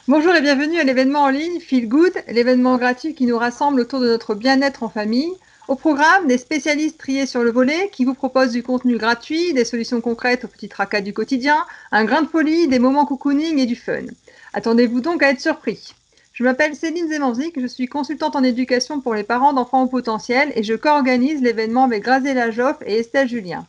Bonjour et bienvenue à l'événement en ligne Feel Good, l'événement gratuit qui nous rassemble autour de notre bien-être en famille. Au programme, des spécialistes triés sur le volet qui vous proposent du contenu gratuit, des solutions concrètes aux petits tracas du quotidien, un grain de folie, des moments cocooning et du fun. Attendez-vous donc à être surpris. Je m'appelle Céline Zemanzik, je suis consultante en éducation pour les parents d'enfants au potentiel et je co-organise l'événement avec Grazela Joff et Estelle Julien.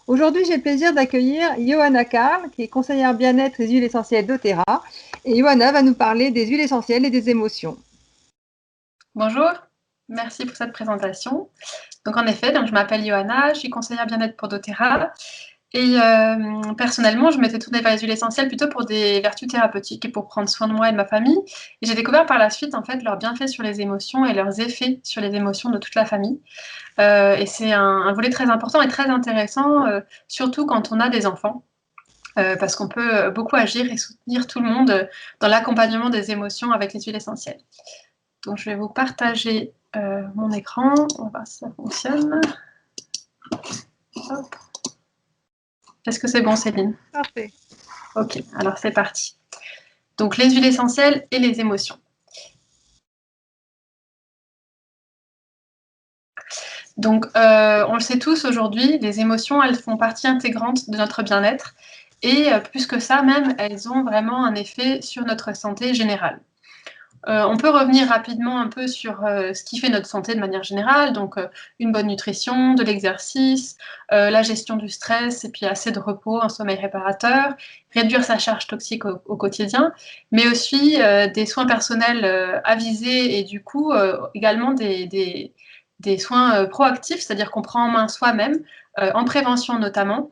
Aujourd'hui, j'ai le plaisir d'accueillir Johanna Karl, qui est conseillère bien-être et huiles essentielles d'Otera. Et Johanna va nous parler des huiles essentielles et des émotions. Bonjour, merci pour cette présentation. Donc en effet, je m'appelle Johanna, je suis conseillère bien-être pour doTERRA et personnellement, je m'étais tournée vers les huiles essentielles plutôt pour des vertus thérapeutiques et pour prendre soin de moi et de ma famille. Et j'ai découvert par la suite en fait leurs bienfaits sur les émotions et leurs effets sur les émotions de toute la famille. Et c'est un volet très important et très intéressant, surtout quand on a des enfants. Parce qu'on peut beaucoup agir et soutenir tout le monde dans l'accompagnement des émotions avec les huiles essentielles. Donc, je vais vous partager mon écran. On va voir si ça fonctionne. Hop. Est-ce que c'est bon, Céline? Parfait. Ok, alors c'est parti. Donc, les huiles essentielles et les émotions. Donc, on le sait tous aujourd'hui, les émotions, elles font partie intégrante de notre bien-être. Et plus que ça, même, elles ont vraiment un effet sur notre santé générale. On peut revenir rapidement un peu sur ce qui fait notre santé de manière générale, donc une bonne nutrition, de l'exercice, la gestion du stress et puis assez de repos, un sommeil réparateur, réduire sa charge toxique au quotidien, mais aussi des soins personnels avisés et du coup également des soins proactifs, c'est-à-dire qu'on prend en main soi-même, en prévention notamment.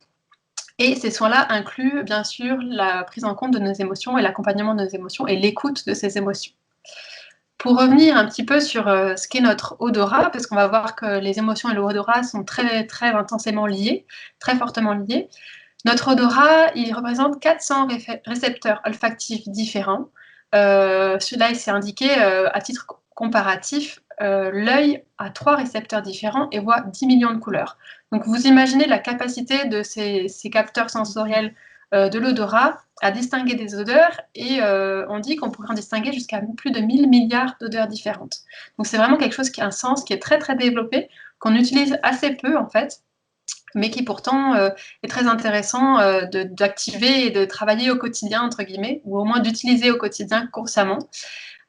Et ces soins-là incluent bien sûr la prise en compte de nos émotions et l'accompagnement de nos émotions et l'écoute de ces émotions. Pour revenir un petit peu sur ce qu'est notre odorat, parce qu'on va voir que les émotions et l'odorat sont très, très intensément liés, très fortement liés. Notre odorat, il représente 400 récepteurs olfactifs différents. Cela, c'est indiqué à titre comparatif. L'œil a 3 récepteurs différents et voit 10 millions de couleurs. Donc vous imaginez la capacité de ces capteurs sensoriels de l'odorat à distinguer des odeurs et on dit qu'on pourrait en distinguer jusqu'à plus de 1000 milliards d'odeurs différentes. Donc c'est vraiment quelque chose qui a un sens qui est très très développé, qu'on utilise assez peu en fait, mais qui pourtant est très intéressant d'activer et de travailler au quotidien, entre guillemets, ou au moins d'utiliser au quotidien consciemment.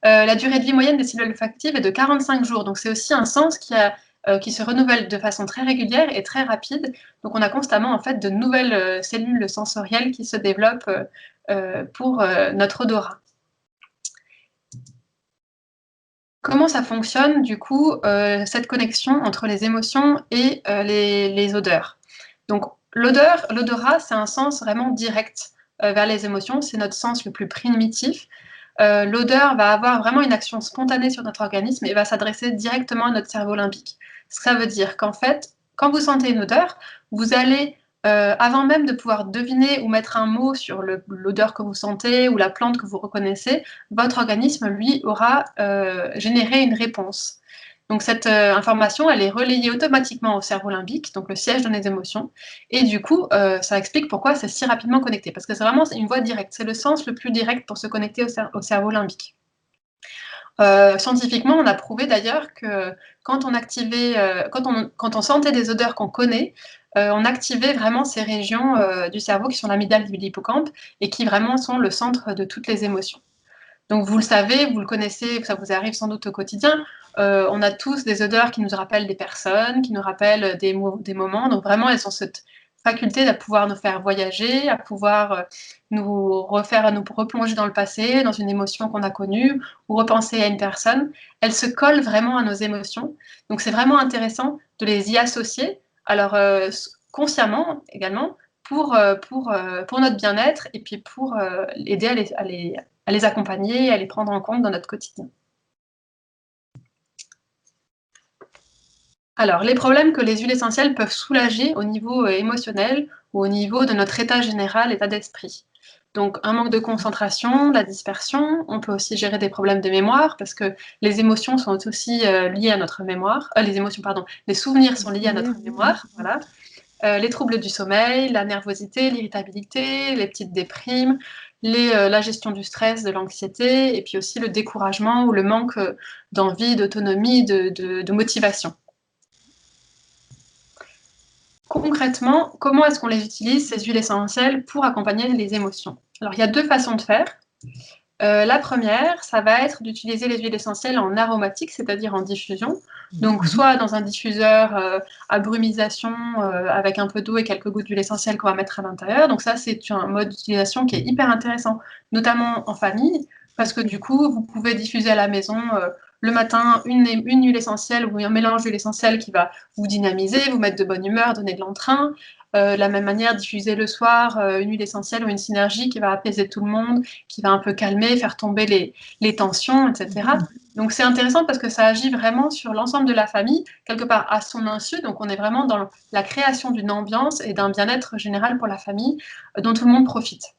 La durée de vie moyenne des cellules olfactives est de 45 jours, donc c'est aussi un sens qui se renouvelle de façon très régulière et très rapide. Donc on a constamment en fait de nouvelles cellules sensorielles qui se développent pour notre odorat. Comment ça fonctionne du coup cette connexion entre les émotions et les odeurs? Donc l'odorat, c'est un sens vraiment direct vers les émotions, c'est notre sens le plus primitif. L'odeur va avoir vraiment une action spontanée sur notre organisme et va s'adresser directement à notre cerveau limbique. Ce que ça veut dire qu'en fait, quand vous sentez une odeur, vous allez, avant même de pouvoir deviner ou mettre un mot sur l'odeur que vous sentez ou la plante que vous reconnaissez, votre organisme, lui, aura généré une réponse. Donc cette information, elle est relayée automatiquement au cerveau limbique, donc le siège de nos émotions, et du coup, ça explique pourquoi c'est si rapidement connecté, parce que c'est vraiment une voie directe, c'est le sens le plus direct pour se connecter au cerveau limbique. Scientifiquement, on a prouvé d'ailleurs que quand on sentait des odeurs qu'on connaît, on activait vraiment ces régions du cerveau qui sont l'amygdale et l'hippocampe, et qui vraiment sont le centre de toutes les émotions. Donc vous le savez, vous le connaissez, ça vous arrive sans doute au quotidien. On a tous des odeurs qui nous rappellent des personnes, qui nous rappellent des moments. Donc vraiment, elles ont cette faculté de pouvoir nous faire voyager, à pouvoir nous replonger dans le passé, dans une émotion qu'on a connue, ou repenser à une personne. Elles se collent vraiment à nos émotions. Donc c'est vraiment intéressant de les y associer. Alors consciemment également, pour notre bien-être et puis pour aider à les accompagner, à les prendre en compte dans notre quotidien. Alors, les problèmes que les huiles essentielles peuvent soulager au niveau émotionnel ou au niveau de notre état général, état d'esprit. Donc, un manque de concentration, la dispersion, on peut aussi gérer des problèmes de mémoire parce que les émotions sont aussi liées à notre mémoire, les émotions, pardon, les souvenirs sont liés à notre mémoire, voilà. Les troubles du sommeil, la nervosité, l'irritabilité, les petites déprimes, la gestion du stress, de l'anxiété, et puis aussi le découragement ou le manque d'envie, d'autonomie, de motivation. Concrètement, comment est-ce qu'on les utilise, ces huiles essentielles, pour accompagner les émotions? Alors, il y a 2 façons de faire. La première, ça va être d'utiliser les huiles essentielles en aromatique, c'est-à-dire en diffusion. Donc, soit dans un diffuseur à brumisation avec un peu d'eau et quelques gouttes d'huile essentielle qu'on va mettre à l'intérieur. Donc ça, c'est un mode d'utilisation qui est hyper intéressant, notamment en famille, parce que du coup, vous pouvez diffuser à la maison le matin une huile essentielle ou un mélange d'huile essentielle qui va vous dynamiser, vous mettre de bonne humeur, donner de l'entrain. De la même manière, diffuser le soir une huile essentielle ou une synergie qui va apaiser tout le monde, qui va un peu calmer, faire tomber les tensions, etc. Donc c'est intéressant parce que ça agit vraiment sur l'ensemble de la famille, quelque part à son insu. Donc on est vraiment dans la création d'une ambiance et d'un bien-être général pour la famille dont tout le monde profite.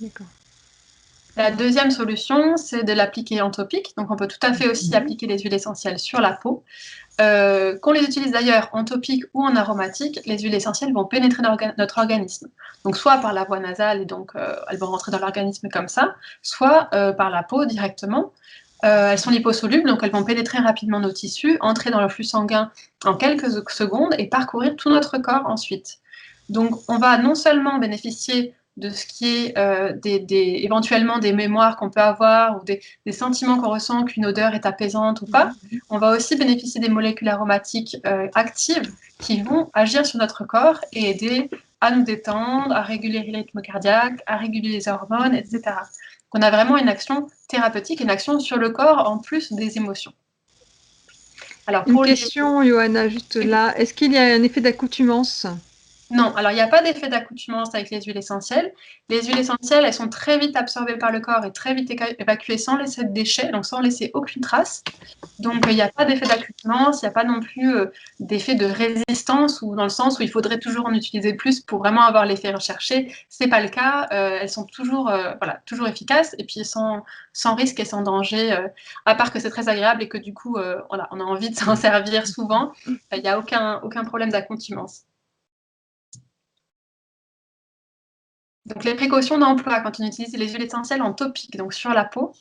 D'accord. La deuxième solution, c'est de l'appliquer en topique. Donc on peut tout à fait aussi appliquer les huiles essentielles sur la peau. Qu'on les utilise d'ailleurs en topique ou en aromatique, les huiles essentielles vont pénétrer notre organisme. Donc soit par la voie nasale, et donc elles vont rentrer dans l'organisme comme ça, soit par la peau directement. Elles sont liposolubles, donc elles vont pénétrer rapidement nos tissus, entrer dans le flux sanguin en quelques secondes et parcourir tout notre corps ensuite. Donc on va non seulement bénéficier de ce qui est éventuellement des mémoires qu'on peut avoir ou des sentiments qu'on ressent, qu'une odeur est apaisante ou pas, on va aussi bénéficier des molécules aromatiques actives qui vont agir sur notre corps et aider à nous détendre, à réguler le rythme cardiaque, à réguler les hormones, etc. Donc on a vraiment une action thérapeutique, une action sur le corps en plus des émotions. Alors, une question, Johanna, juste là. Est-ce qu'il y a un effet d'accoutumance? Non, alors il n'y a pas d'effet d'accoutumance avec les huiles essentielles. Les huiles essentielles, elles sont très vite absorbées par le corps et très vite évacuées sans laisser de déchets, donc sans laisser aucune trace. Donc il n'y a pas d'effet d'accoutumance, il n'y a pas non plus d'effet de résistance, ou dans le sens où il faudrait toujours en utiliser plus pour vraiment avoir l'effet recherché. Ce n'est pas le cas, elles sont toujours, toujours efficaces et puis sans risque et sans danger, à part que c'est très agréable et que du coup, on a envie de s'en servir souvent. Il n'y a aucun problème d'accoutumance. Donc les précautions d'emploi quand on utilise les huiles essentielles en topique, donc sur la peau,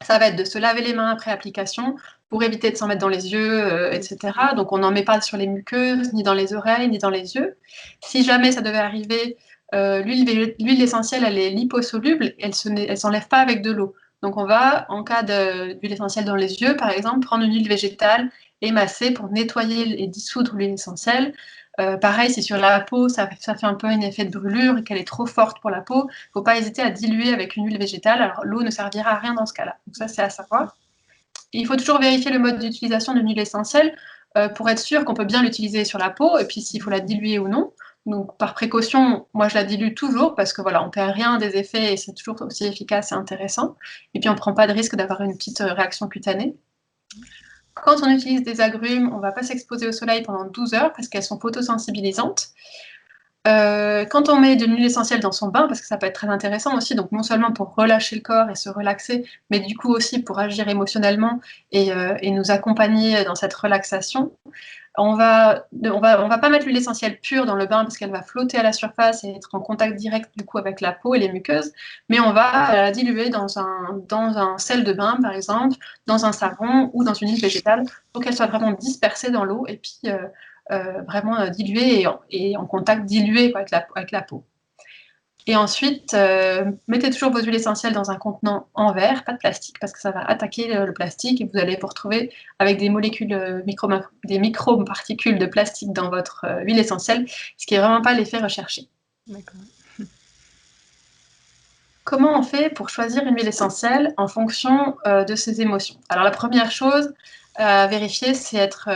ça va être de se laver les mains après application pour éviter de s'en mettre dans les yeux, etc. Donc on n'en met pas sur les muqueuses, ni dans les oreilles, ni dans les yeux. Si jamais ça devait arriver, l'huile essentielle, elle est liposoluble, elle ne s'enlève pas avec de l'eau. Donc on va, en cas d'huile essentielle dans les yeux, par exemple, prendre une huile végétale émacée pour nettoyer et dissoudre l'huile essentielle. Pareil, si sur la peau, ça fait un peu un effet de brûlure et qu'elle est trop forte pour la peau, il ne faut pas hésiter à diluer avec une huile végétale. Alors, l'eau ne servira à rien dans ce cas-là. Donc ça, c'est à savoir. Et il faut toujours vérifier le mode d'utilisation d'une huile essentielle pour être sûr qu'on peut bien l'utiliser sur la peau et puis s'il faut la diluer ou non. Donc, par précaution, moi, je la dilue toujours parce que voilà, on ne perd rien des effets et c'est toujours aussi efficace et intéressant. Et puis, on ne prend pas de risque d'avoir une petite réaction cutanée. Quand on utilise des agrumes, on ne va pas s'exposer au soleil pendant 12 heures parce qu'elles sont photosensibilisantes. Quand on met de l'huile essentielle dans son bain, parce que ça peut être très intéressant aussi, donc non seulement pour relâcher le corps et se relaxer, mais du coup aussi pour agir émotionnellement et nous accompagner dans cette relaxation. On va pas mettre l'huile essentielle pure dans le bain parce qu'elle va flotter à la surface et être en contact direct du coup avec la peau et les muqueuses, mais on va la diluer dans un sel de bain par exemple, dans un savon ou dans une huile végétale pour qu'elle soit vraiment dispersée dans l'eau et puis vraiment diluée et en contact dilué quoi, avec la peau. Et ensuite, mettez toujours vos huiles essentielles dans un contenant en verre, pas de plastique, parce que ça va attaquer le plastique et vous allez vous retrouver avec des molécules, des micro-particules de plastique dans votre huile essentielle, ce qui n'est vraiment pas l'effet recherché. D'accord. Comment on fait pour choisir une huile essentielle en fonction de ses émotions? Alors la première chose à vérifier, c'est être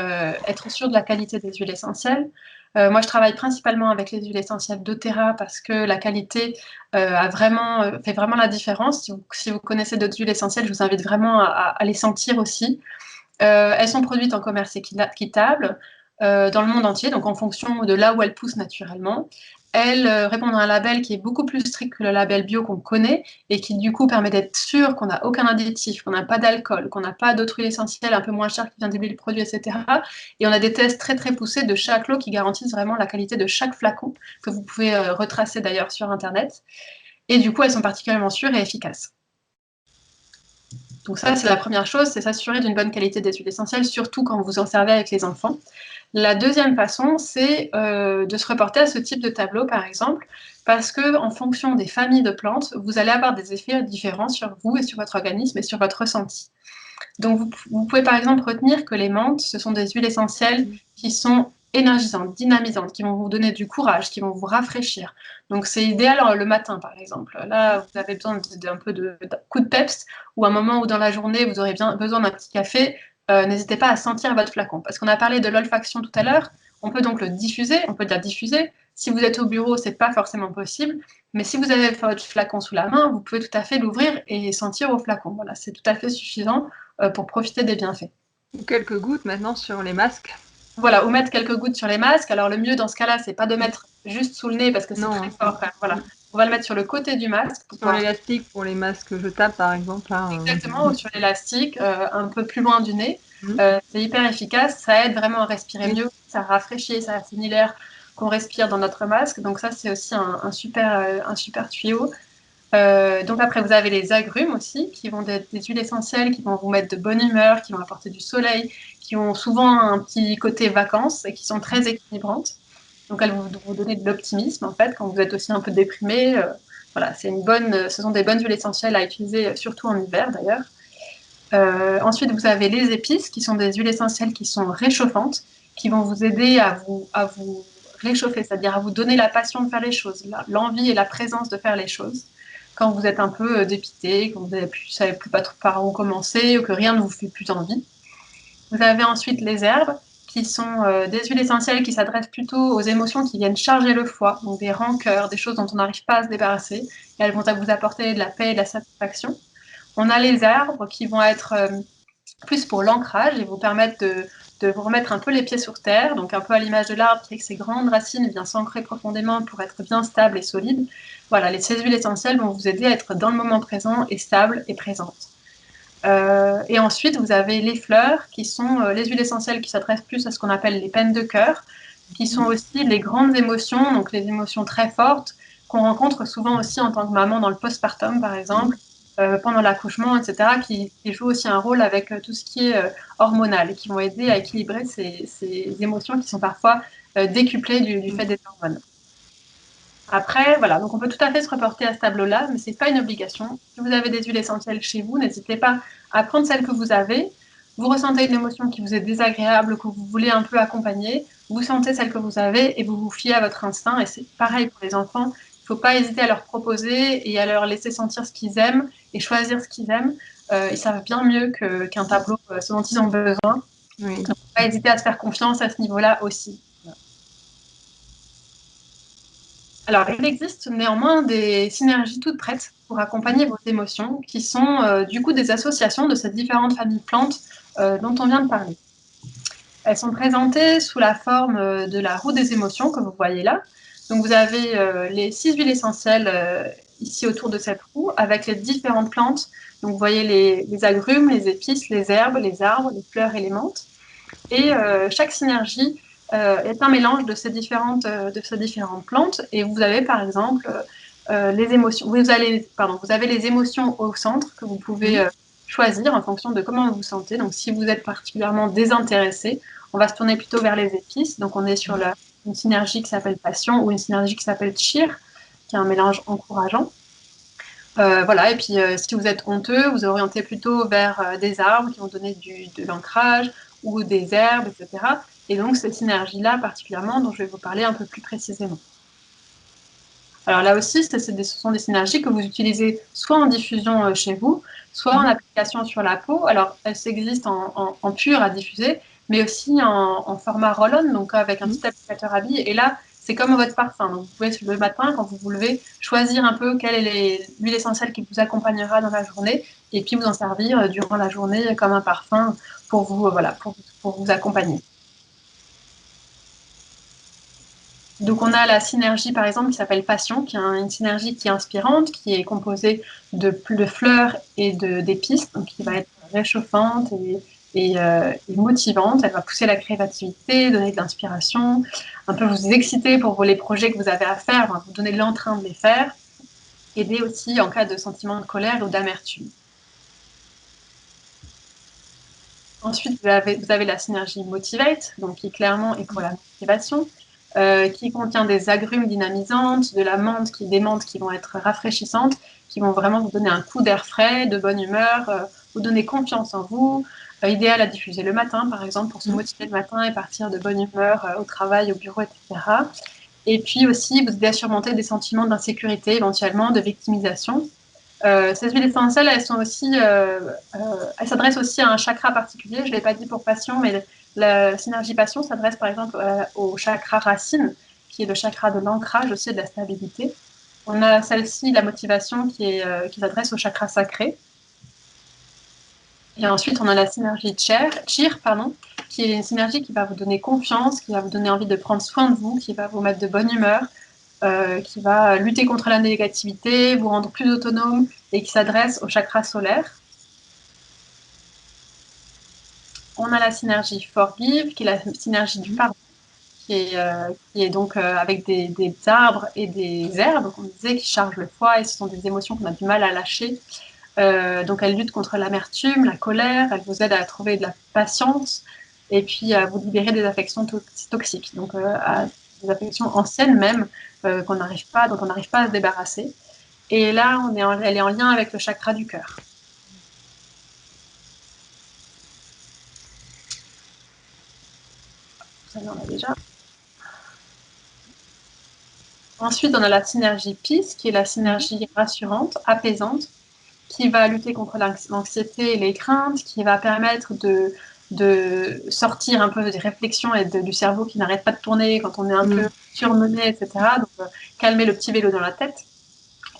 sûr de la qualité des huiles essentielles. Moi, je travaille principalement avec les huiles essentielles doTERRA parce que la qualité fait vraiment la différence. Si vous connaissez d'autres huiles essentielles, je vous invite vraiment à les sentir aussi. Elles sont produites en commerce équitable dans le monde entier, donc en fonction de là où elles poussent naturellement. Elles répondent à un label qui est beaucoup plus strict que le label bio qu'on connaît et qui du coup permet d'être sûr qu'on n'a aucun additif, qu'on n'a pas d'alcool, qu'on n'a pas d'autres huiles essentielles un peu moins chères qui viennent diluer le produit, etc. Et on a des tests très très poussés de chaque lot qui garantissent vraiment la qualité de chaque flacon, que vous pouvez retracer d'ailleurs sur Internet. Et du coup, elles sont particulièrement sûres et efficaces. Donc ça, c'est la première chose, c'est s'assurer d'une bonne qualité des huiles essentielles, surtout quand vous en servez avec les enfants. La deuxième façon, c'est de se reporter à ce type de tableau, par exemple, parce qu'en fonction des familles de plantes, vous allez avoir des effets différents sur vous et sur votre organisme et sur votre ressenti. Donc vous pouvez par exemple retenir que les menthes, ce sont des huiles essentielles qui sont énergisantes, dynamisantes, qui vont vous donner du courage, qui vont vous rafraîchir. Donc c'est idéal le matin par exemple. Là, vous avez besoin d'un peu de coup de peps, ou un moment où dans la journée, vous aurez bien besoin d'un petit café, n'hésitez pas à sentir votre flacon. Parce qu'on a parlé de l'olfaction tout à l'heure, on peut donc le diffuser, on peut la diffuser. Si vous êtes au bureau, c'est pas forcément possible, mais si vous avez votre flacon sous la main, vous pouvez tout à fait l'ouvrir et sentir au flacon. Voilà, c'est tout à fait suffisant pour profiter des bienfaits. Ou quelques gouttes maintenant sur les masques. Voilà, ou mettre quelques gouttes sur les masques. Alors le mieux dans ce cas-là, c'est pas de mettre juste sous le nez parce que c'est très fort quand même. Voilà. On va le mettre sur le côté du masque. Sur l'élastique pour les masques jetables par exemple. Là, exactement, ou sur l'élastique, un peu plus loin du nez. C'est hyper efficace, ça aide vraiment à respirer mieux, ça rafraîchit, ça assainit l'air qu'on respire dans notre masque. Donc ça, c'est aussi un super tuyau. Donc après, vous avez les agrumes aussi, qui vont être des huiles essentielles, qui vont vous mettre de bonne humeur, qui vont apporter du soleil, qui ont souvent un petit côté vacances et qui sont très équilibrantes. Donc elles vont vous donner de l'optimisme en fait quand vous êtes aussi un peu déprimé. Voilà, ce sont des bonnes huiles essentielles à utiliser surtout en hiver d'ailleurs. Ensuite, vous avez les épices, qui sont des huiles essentielles qui sont réchauffantes, qui vont vous aider à vous réchauffer, c'est-à-dire à vous donner la passion de faire les choses, l'envie et la présence de faire les choses. Quand vous êtes un peu dépité, quand vous ne savez plus pas trop par où commencer, ou que rien ne vous fait plus envie. Vous avez ensuite les herbes, qui sont des huiles essentielles qui s'adressent plutôt aux émotions qui viennent charger le foie, donc des rancœurs, des choses dont on n'arrive pas à se débarrasser, et elles vont vous apporter de la paix et de la satisfaction. On a les arbres qui vont être plus pour l'ancrage et vous permettre de vous remettre un peu les pieds sur terre, donc un peu à l'image de l'arbre qui avec ses grandes racines vient s'ancrer profondément pour être bien stable et solide. Voilà, ces huiles essentielles vont vous aider à être dans le moment présent et stable et présente. Et ensuite, vous avez les fleurs qui sont les huiles essentielles qui s'adressent plus à ce qu'on appelle les peines de cœur, qui sont aussi les grandes émotions, donc les émotions très fortes qu'on rencontre souvent aussi en tant que maman dans le postpartum, par exemple, pendant l'accouchement, etc., qui jouent aussi un rôle avec tout ce qui est hormonal et qui vont aider à équilibrer ces émotions qui sont parfois décuplées du fait des hormones. Après, voilà, donc on peut tout à fait se reporter à ce tableau-là, mais ce n'est pas une obligation. Si vous avez des huiles essentielles chez vous, n'hésitez pas à prendre celles que vous avez. Vous ressentez une émotion qui vous est désagréable, que vous voulez un peu accompagner, vous sentez celle que vous avez et vous vous fiez à votre instinct. Et c'est pareil pour les enfants. Il ne faut pas hésiter à leur proposer et à leur laisser sentir ce qu'ils aiment et choisir ce qu'ils aiment. Ils savent bien mieux qu'un tableau, ce dont ils ont besoin. Oui. Donc, il ne faut pas hésiter à se faire confiance à ce niveau-là aussi. Alors, il existe néanmoins des synergies toutes prêtes pour accompagner vos émotions, qui sont du coup des associations de ces différentes familles de plantes dont on vient de parler. Elles sont présentées sous la forme de la roue des émotions, que vous voyez là. Donc, vous avez les 6 huiles essentielles ici autour de cette roue, avec les différentes plantes. Donc, vous voyez les agrumes, les épices, les herbes, les arbres, les fleurs et les menthes. Et chaque synergie est un mélange de ces différentes plantes. Et vous avez par exemple les émotions. Vous avez les émotions au centre que vous pouvez choisir en fonction de comment vous vous sentez. Donc si vous êtes particulièrement désintéressé, on va se tourner plutôt vers les épices. Donc on est sur une synergie qui s'appelle passion ou une synergie qui s'appelle cheer, qui est un mélange encourageant. Voilà, et puis si vous êtes honteux, vous orientez plutôt vers des arbres qui vont donner de l'ancrage ou des herbes, etc. Et donc cette synergie-là particulièrement dont je vais vous parler un peu plus précisément. Alors là aussi, ce sont des synergies que vous utilisez soit en diffusion chez vous, soit en application sur la peau. Alors elles existent en pur à diffuser, mais aussi en format roll-on, donc avec un petit applicateur à billes. Et là, c'est comme votre parfum. Donc vous pouvez le matin, quand vous vous levez, choisir un peu quelle est l'huile essentielle qui vous accompagnera dans la journée, et puis vous en servir durant la journée comme un parfum pour vous, pour vous accompagner. Donc on a la synergie par exemple qui s'appelle Passion, qui est une synergie qui est inspirante, qui est composée de fleurs et d'épices, donc qui va être réchauffante et motivante. Elle va pousser la créativité, donner de l'inspiration, un peu vous exciter pour les projets que vous avez à faire, vous donner l'entrain de les faire. aider aussi en cas de sentiment de colère ou d'amertume. Ensuite, vous avez la synergie Motivate, donc qui clairement est pour la motivation, qui contient des agrumes dynamisantes, de la menthe, des menthes qui vont être rafraîchissantes, qui vont vraiment vous donner un coup d'air frais, de bonne humeur, vous donner confiance en vous, idéal à diffuser le matin, par exemple, pour se motiver le matin et partir de bonne humeur au travail, au bureau, etc. Et puis aussi, vous aider à surmonter des sentiments d'insécurité, éventuellement, de victimisation. Ces huiles essentielles, elles s'adressent aussi à un chakra particulier. Je ne l'ai pas dit pour passion, mais la synergie passion s'adresse par exemple au chakra racine, qui est le chakra de l'ancrage aussi et de la stabilité. On a celle-ci, la motivation, qui s'adresse au chakra sacré. Et ensuite, on a la synergie Cheer, qui est une synergie qui va vous donner confiance, qui va vous donner envie de prendre soin de vous, qui va vous mettre de bonne humeur, qui va lutter contre la négativité, vous rendre plus autonome et qui s'adresse au chakra solaire. On a la synergie Forgive, qui est la synergie du pardon, qui est donc avec des arbres et des herbes, on disait, qui chargent le foie, et ce sont des émotions qu'on a du mal à lâcher. Donc elle lutte contre l'amertume, la colère, elle vous aide à trouver de la patience et puis à vous libérer des affections toxiques, donc à des affections anciennes même dont on n'arrive pas à se débarrasser. Et là, elle est en lien avec le chakra du cœur. Ça, on a déjà. Ensuite, on a la synergie Peace, qui est la synergie rassurante, apaisante, qui va lutter contre l'anxiété et les craintes, qui va permettre de sortir un peu des réflexions et du cerveau qui n'arrête pas de tourner quand on est un peu surmené, etc. Donc, calmer le petit vélo dans la tête,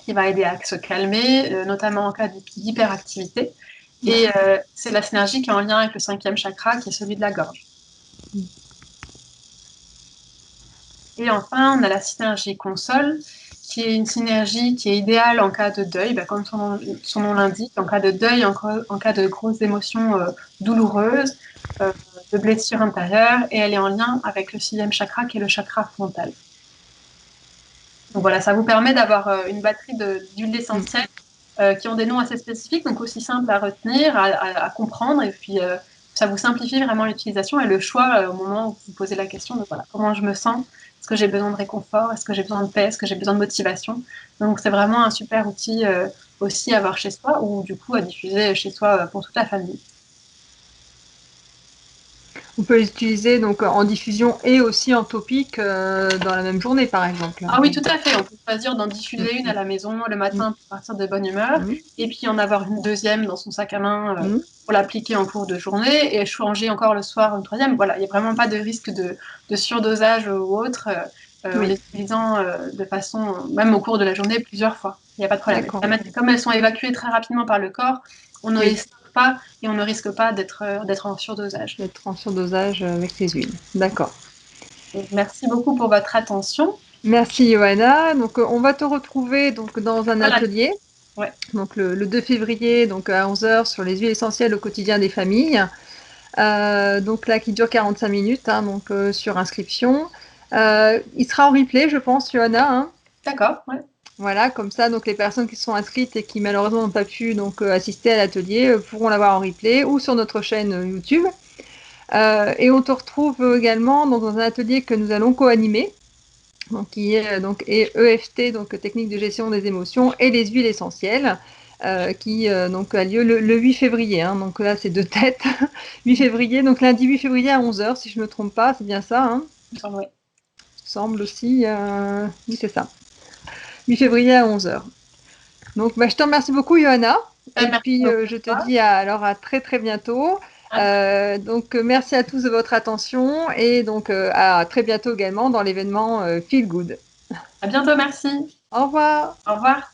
qui va aider à se calmer, notamment en cas d'hyperactivité. Et c'est la synergie qui est en lien avec le 5e chakra, qui est celui de la gorge. Et enfin, on a la synergie console, qui est une synergie qui est idéale en cas de deuil, comme son nom l'indique, en cas de deuil, en cas de grosses émotions douloureuses, de blessures intérieures, et elle est en lien avec le 6e chakra, qui est le chakra frontal. Donc voilà, ça vous permet d'avoir une batterie d'huiles essentielles qui ont des noms assez spécifiques, donc aussi simples à retenir, à comprendre, et puis ça vous simplifie vraiment l'utilisation et le choix au moment où vous posez la question de voilà, comment je me sens, est-ce que j'ai besoin de réconfort, est-ce que j'ai besoin de paix, est-ce que j'ai besoin de motivation. Donc c'est vraiment un super outil aussi à avoir chez soi ou du coup à diffuser chez soi pour toute la famille. On peut les utiliser donc en diffusion et aussi en topique dans la même journée, par exemple. Ah oui, tout à fait. On peut choisir d'en diffuser une à la maison le matin pour partir de bonne humeur et puis en avoir une deuxième dans son sac à main pour l'appliquer en cours de journée et changer encore le soir une troisième. Voilà, il n'y a vraiment pas de risque de surdosage ou autre en les utilisant de façon, même au cours de la journée, plusieurs fois. Il n'y a pas de problème. Comme elles sont évacuées très rapidement par le corps, on ne les stocke pas et on ne risque pas d'être en surdosage. D'être en surdosage avec ces huiles. D'accord. Merci beaucoup pour votre attention. Merci Johanna. Donc on va te retrouver donc dans un atelier. Ouais. Donc le 2 février donc à 11 h sur les huiles essentielles au quotidien des familles. Donc là qui dure 45 minutes donc sur inscription. Il sera en replay je pense Johanna. D'accord. Ouais. Voilà, comme ça, donc les personnes qui sont inscrites et qui malheureusement n'ont pas pu donc assister à l'atelier pourront l'avoir en replay ou sur notre chaîne YouTube. Et on te retrouve également dans un atelier que nous allons co-animer, donc qui est donc EFT, donc technique de gestion des émotions et les huiles essentielles, qui donc a lieu le 8 février. Donc là, c'est 2 têtes. 8 février, donc lundi 8 février à 11 h, si je ne me trompe pas, c'est bien ça. Oui. Semble aussi, oui, c'est ça. 8 février à 11 h. Donc, je te remercie beaucoup, Johanna. Et puis, je te dis alors à très très bientôt. Donc, merci à tous de votre attention et donc à très bientôt également dans l'événement Feel Good. À bientôt, merci. Au revoir. Au revoir.